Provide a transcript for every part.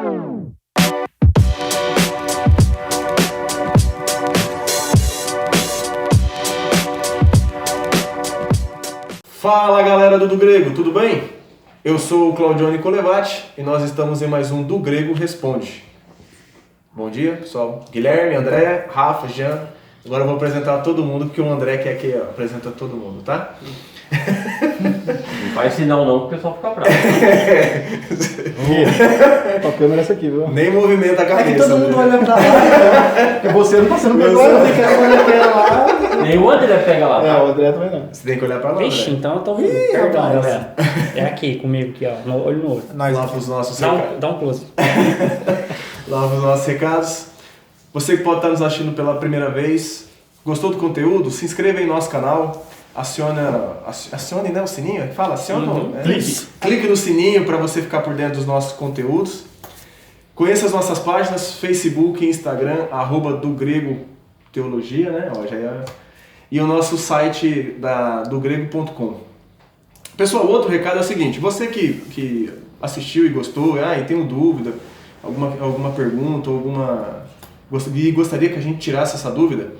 Fala galera do Grego, tudo bem? Eu sou o Claudione Colevati e nós estamos em mais um Do Grego Responde. Bom dia pessoal, Guilherme, André, Rafa, Jean. Agora eu vou apresentar todo mundo porque o André quer que apresenta todo mundo, tá? Não faz sinal não, porque o pessoal fica bravo. A câmera é essa aqui, viu? Nem movimenta a cabeça. É que todo mundo olha pra lá, né? Porque você não tá sendo perdoado, você quer olhar lá. Nem o André pega lá. É, o André também não. Você tem que olhar pra lá, Vixe, André. então eu tô ouvindo. Perdão, galera. É aqui, comigo, aqui, ó. No olho no olho. Lá pros nossos recados. Dá um close. Lá pros nossos recados. Você que pode estar nos assistindo pela primeira vez, gostou do conteúdo? Se inscreva em nosso canal. Acione, né, o sininho? Fala, aciona. Clique no sininho para você ficar por dentro dos nossos conteúdos. Conheça as nossas páginas, Facebook e Instagram, @do Grego Teologia, né? Ó, já é... E o nosso site dogrego.com. Pessoal, outro recado é o seguinte, você que assistiu e gostou, e tem dúvida, alguma pergunta, e gostaria que a gente tirasse essa dúvida,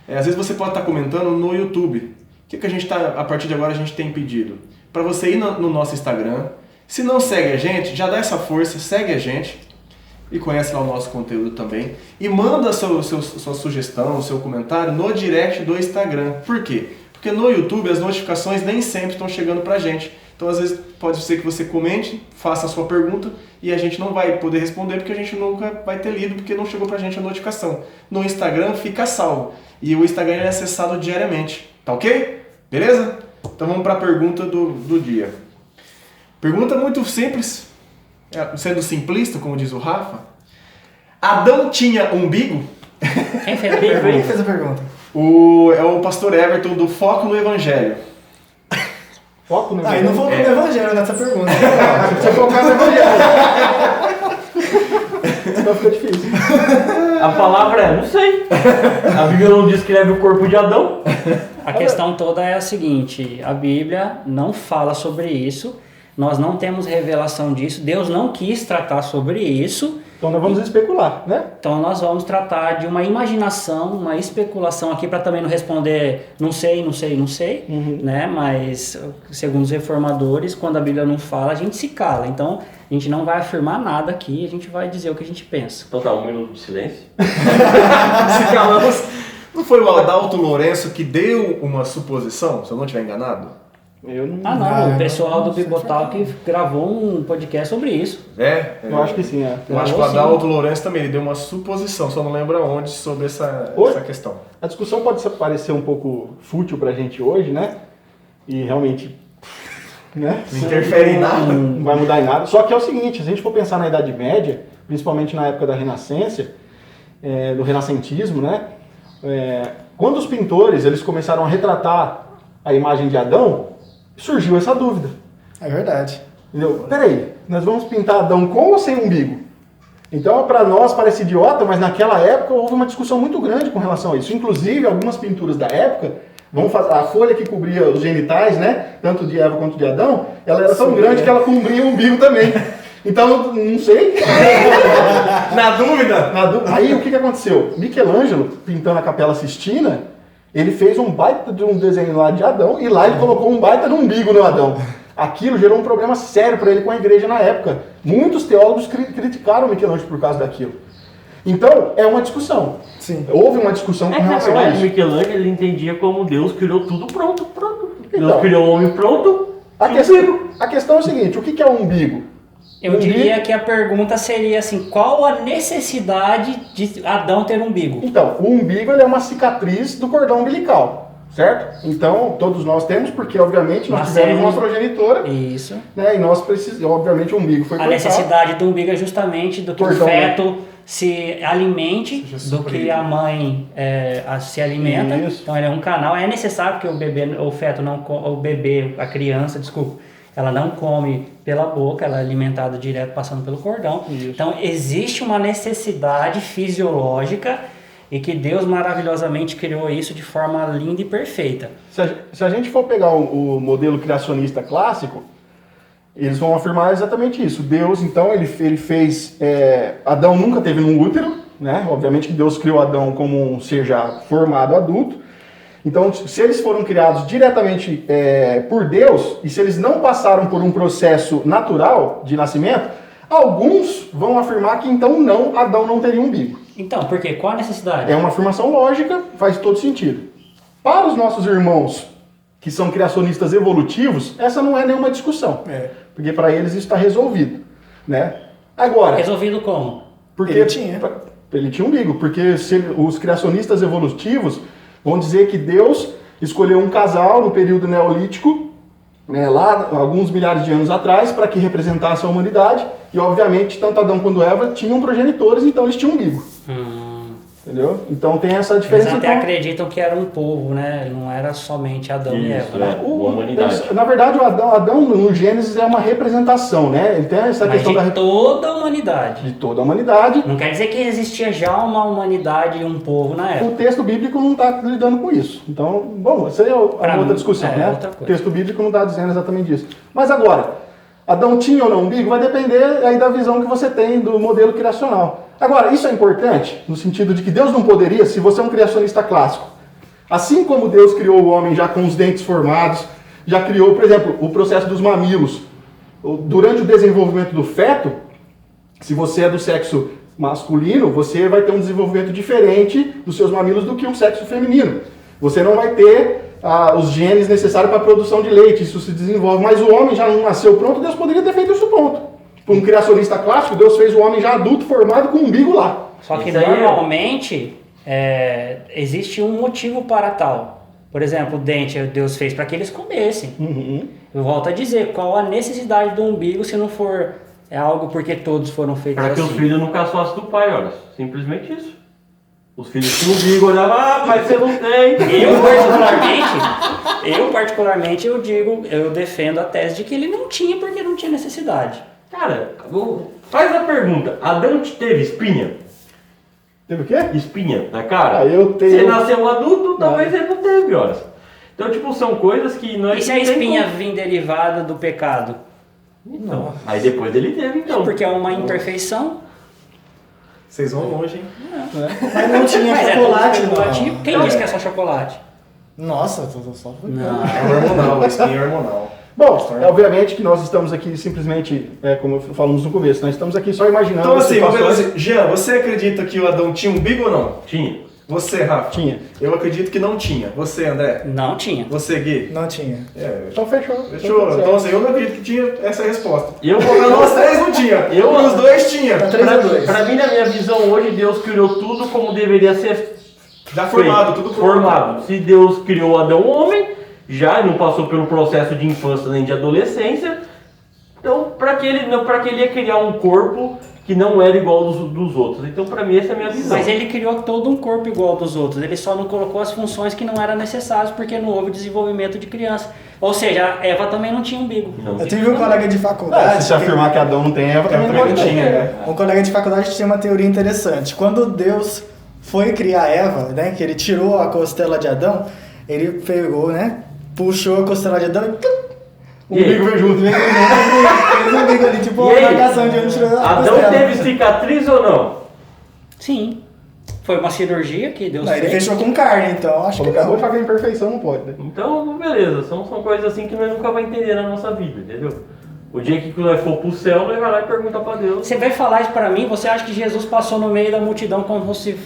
às vezes você pode estar comentando no YouTube. O que a gente a partir de agora a gente tem pedido? Para você ir no nosso Instagram. Se não segue a gente, já dá essa força, segue a gente e conhece lá o nosso conteúdo também. E manda sua sugestão, seu comentário no direct do Instagram. Por quê? Porque no YouTube as notificações nem sempre estão chegando pra gente. Então às vezes pode ser que você comente, faça a sua pergunta e a gente não vai poder responder porque a gente nunca vai ter lido porque não chegou pra gente a notificação. No Instagram fica salvo e o Instagram é acessado diariamente. Tá ok? Beleza? Então vamos para a pergunta do dia. Pergunta muito simples, sendo simplista, como diz o Rafa. Adão tinha umbigo? Quem fez a pergunta? Quem fez a pergunta? É o pastor Everton do Foco no Evangelho. Foco no Aí não vou no Evangelho nessa pergunta. Você precisa focar no Evangelho. Senão fica difícil. A palavra é, não sei. A Bíblia não descreve o corpo de Adão. A questão toda é a seguinte, a Bíblia não fala sobre isso, nós não temos revelação disso, Deus não quis tratar sobre isso. Então nós vamos especular, né? Então nós vamos tratar de uma imaginação, uma especulação aqui para também não responder não sei, né? Mas segundo os reformadores, quando a Bíblia não fala, a gente se cala. Então a gente não vai afirmar nada aqui, a gente vai dizer o que a gente pensa. Então tá, 1 minuto de silêncio. Se calamos. Não foi o Adalto Lourenço que deu uma suposição, se eu não estiver enganado? Eu não. O pessoal do Bibotalk gravou um podcast sobre isso. Eu acho que sim, é. Eu acho que o Adalto Lourenço também, ele deu uma suposição, só não lembro aonde, sobre essa questão. A discussão pode parecer um pouco fútil pra gente hoje, né? E realmente, né? Não interfere em nada. Não vai mudar em nada. Só que é o seguinte, se a gente for pensar na Idade Média, principalmente na época da Renascença, do renascentismo, né? Quando os pintores eles começaram a retratar a imagem de Adão, surgiu essa dúvida. É verdade. Entendeu? Peraí, nós vamos pintar Adão com ou sem umbigo? Então, para nós parece idiota, mas naquela época houve uma discussão muito grande com relação a isso. Inclusive, algumas pinturas da época, a folha que cobria os genitais, né, tanto de Eva quanto de Adão, ela era tão grande que ela cobria o umbigo também. Então, não sei. Na dúvida? Aí, o que aconteceu? Michelangelo, pintando a Capela Sistina, ele fez um baita de um desenho lá de Adão e lá ele colocou um baita no umbigo no Adão. Aquilo gerou um problema sério para ele com a igreja na época. Muitos teólogos criticaram Michelangelo por causa daquilo. Então, é uma discussão. Sim. Houve uma discussão com relação a isso. Michelangelo ele entendia como Deus criou tudo pronto. Então, Deus criou o homem pronto. A questão é o seguinte, o que é o umbigo? Eu diria que a pergunta seria assim, qual a necessidade de Adão ter umbigo? Então, o umbigo ele é uma cicatriz do cordão umbilical, certo? Então, todos nós temos, porque obviamente nós tivemos uma progenitora. Isso. Né, e nós precisamos, obviamente o umbigo foi cortado. A necessidade do umbigo é justamente do que Cordão, o feto se alimente, do que a mãe se alimenta. Isso. Então ele é um canal, é necessário que a criança, ela não come pela boca, ela é alimentada direto passando pelo cordão. Isso. Então existe uma necessidade fisiológica e que Deus maravilhosamente criou isso de forma linda e perfeita. Se a gente for pegar o modelo criacionista clássico, Eles vão afirmar exatamente isso. Deus, então, ele fez... Adão nunca teve um útero, né? Obviamente que Deus criou Adão como um ser já formado adulto. Então, se eles foram criados diretamente por Deus, e se eles não passaram por um processo natural de nascimento, alguns vão afirmar que então Adão não teria umbigo. Então, por quê? Qual a necessidade? É uma afirmação lógica, faz todo sentido. Para os nossos irmãos que são criacionistas evolutivos, essa não é nenhuma discussão. Porque para eles isso está resolvido, né? Agora... Resolvido como? Porque Ele tinha. Ele tinha umbigo, porque os criacionistas evolutivos vão dizer que Deus escolheu um casal no período neolítico, né, lá alguns milhares de anos atrás, para que representasse a humanidade, e obviamente tanto Adão quanto Eva tinham progenitores, então eles tinham umbigo. Entendeu? Então tem essa diferença. Eles até então... acreditam que era um povo, né? Não era somente Adão e Eva. Né? A humanidade. Na verdade, o Adão no Gênesis é uma representação, né? Ele tem essa Mas questão de toda a humanidade. de toda a humanidade. Não quer dizer que existia já uma humanidade e um povo na O época. texto bíblico não está lidando com isso. Então, bom, isso aí é Pra outra mim, discussão, é né? outra O coisa. texto bíblico não está dizendo exatamente isso. Mas agora, Adão tinha ou não umbigo vai depender aí da visão que você tem do modelo criacional. Agora, isso é importante no sentido de que Deus não poderia, se você é um criacionista clássico, assim como Deus criou o homem já com os dentes formados, já criou, por exemplo, o processo dos mamilos. Durante o desenvolvimento do feto, se você é do sexo masculino, você vai ter um desenvolvimento diferente dos seus mamilos do que um sexo feminino. Você não vai ter os genes necessários para a produção de leite, isso se desenvolve. Mas o homem já não nasceu pronto, Deus poderia ter feito isso pronto. Para um criacionista clássico, Deus fez o homem já adulto, formado, com um umbigo lá. Só que Isso aí, normalmente existe um motivo para tal. Por exemplo, o dente Deus fez para que eles comessem. Eu volto a dizer, qual a necessidade do umbigo se não for algo porque todos foram feitos Para que assim? os filhos não caçassem do pai, olha. Simplesmente isso. Os filhos tinham umbigo, olhavam, pai, você não tem. Eu particularmente, eu defendo a tese de que ele não tinha porque não tinha necessidade. Cara, faz a pergunta. Adão teve espinha? Teve o quê? Espinha na cara? Eu tenho... Se ele nasceu adulto, talvez ele não teve, olha. Então, tipo, são coisas que nós... E se a não tem espinha como. vir derivada do pecado? Então, aí depois dele teve, então. Porque é uma imperfeição. Vocês vão longe, hein? Mas não tinha Mas chocolate, é tudo especulativo. não. Quem disse que é só chocolate? Nossa, tô só... Não. É hormonal, a espinha é hormonal. Bom, obviamente que nós estamos aqui simplesmente, como falamos no começo, nós estamos aqui só imaginando... Então assim, vamos ver situações- assim, Jean, você acredita que o Adão tinha umbigo ou não? Tinha. Você, Rafa? Tinha. Eu acredito que não tinha. Você, André? Não tinha. Você, Gui? Não tinha. Então fechou. Fechou? Então assim, eu não acredito que tinha essa resposta. E eu Nós três não tinha. Os dois tinha. Tá 3-2. Pra mim, na minha visão hoje, Deus criou tudo como deveria ser Já formado, feito, tudo pronto. formado. Se Deus criou Adão homem, já não passou pelo processo de infância nem de adolescência, então pra que ele ia criar um corpo que não era igual dos outros? Então pra mim essa é a minha visão. Mas ele criou todo um corpo igual ao dos outros. Ele só não colocou as funções que não eram necessárias porque não houve desenvolvimento de criança. Ou seja, a Eva também não tinha umbigo. Não. Eu tive um colega de faculdade... Se você afirmar que Adão não tem Eva, também não pode ter. tinha, né? Um colega de faculdade tinha uma teoria interessante. Quando Deus foi criar Eva, né, que ele tirou a costela de Adão, ele pegou, né, puxou a costela de Adão e... O umbigo veio junto. Fez um bico ali, tipo E uma aí, marcação de onde tirou a Adão costela. teve cicatriz ou não? Sim. Foi uma cirurgia que Deus Não, ele fez. fechou com carne, então acho que Acabou não. de falar que a imperfeição não pode, né? Então, beleza, são coisas assim que nós nunca vamos entender na nossa vida, entendeu? O dia que nós for pro céu, nós vai lá e pergunta pra Deus. Você vai falar isso pra mim? Você acha que Jesus passou no meio da multidão como se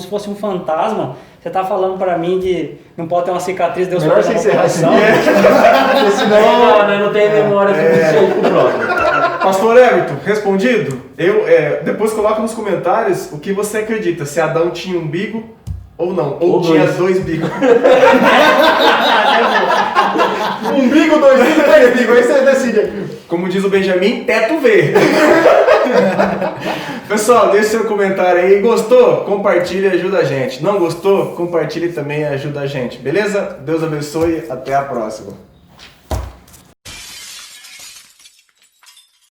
fosse um fantasma? Você tá falando pra mim que não pode ter uma cicatriz, Deus Melhor vai você dar uma encerrar esse operação? Porque senão... Não, nós não tem memória suficiente pro próximo. Pastor Everton, respondido? Depois coloca nos comentários o que você acredita. Se Adão tinha umbigo ou não. Ou tinha dois bigos. Umbigo, 2 bigos, 3 bigos. Aí você decide. Como diz o Benjamin, teto V. Pessoal, deixe seu comentário aí. Gostou? Compartilhe e ajuda a gente. Não gostou? Compartilhe também e ajuda a gente. Beleza? Deus abençoe. Até a próxima.